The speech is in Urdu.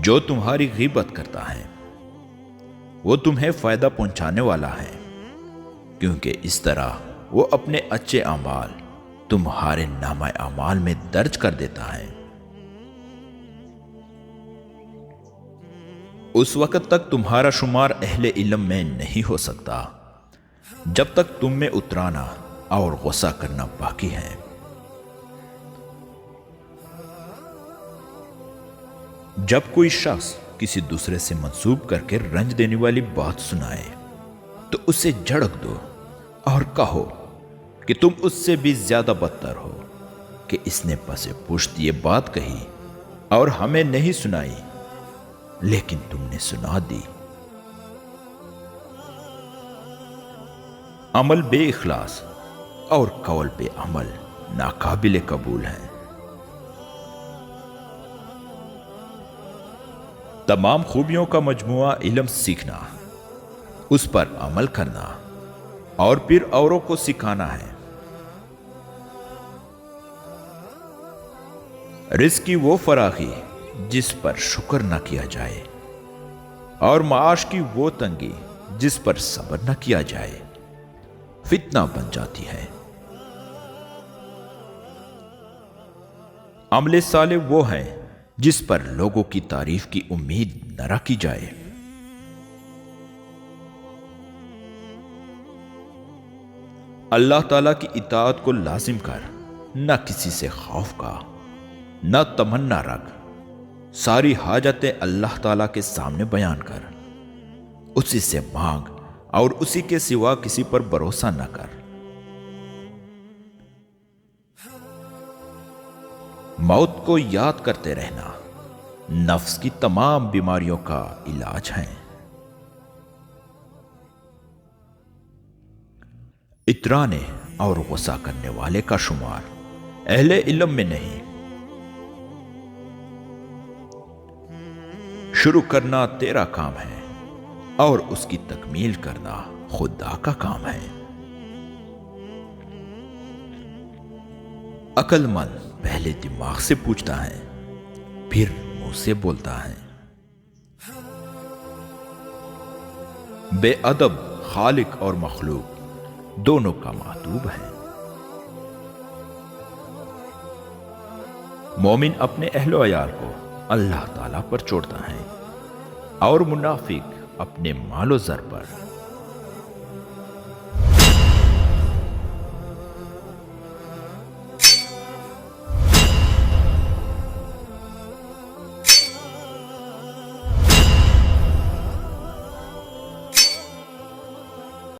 جو تمہاری غیبت کرتا ہے وہ تمہیں فائدہ پہنچانے والا ہے، کیونکہ اس طرح وہ اپنے اچھے اعمال تمہارے نامہ اعمال میں درج کر دیتا ہے۔ اس وقت تک تمہارا شمار اہل علم میں نہیں ہو سکتا جب تک تم میں اترانا اور غصہ کرنا باقی ہے۔ جب کوئی شخص کسی دوسرے سے منسوب کر کے رنج دینے والی بات سنائے تو اسے جھڑک دو اور کہو کہ تم اس سے بھی زیادہ بدتر ہو کہ اس نے پس پشت یہ بات کہی اور ہمیں نہیں سنائی، لیکن تم نے سنا دی۔ عمل بے اخلاص اور قول بے عمل ناقابل قبول ہے۔ تمام خوبیوں کا مجموعہ علم سیکھنا، اس پر عمل کرنا اور پھر اوروں کو سکھانا ہے۔ رزق کی وہ فراخی جس پر شکر نہ کیا جائے اور معاش کی وہ تنگی جس پر صبر نہ کیا جائے فتنہ بن جاتی ہے۔ عمل صالح وہ ہے جس پر لوگوں کی تعریف کی امید نہ رکھی جائے۔ اللہ تعالیٰ کی اطاعت کو لازم کر، نہ کسی سے خوف کا، نہ تمنا رکھ، ساری حاجتیں اللہ تعالیٰ کے سامنے بیان کر، اسی سے مانگ اور اسی کے سوا کسی پر بھروسہ نہ کر۔ موت کو یاد کرتے رہنا نفس کی تمام بیماریوں کا علاج ہے۔ اترانے اور غصہ کرنے والے کا شمار اہل علم میں نہیں۔ شروع کرنا تیرا کام ہے اور اس کی تکمیل کرنا خدا کا کام ہے۔ عقل مند پہلے دماغ سے پوچھتا ہے، پھر منہ سے بولتا ہے۔ بے ادب خالق اور مخلوق دونوں کا محتوب ہے۔ مومن اپنے اہل و عیال کو اللہ تعالیٰ پر چھوڑتا ہے اور منافق اپنے مال و زر پر۔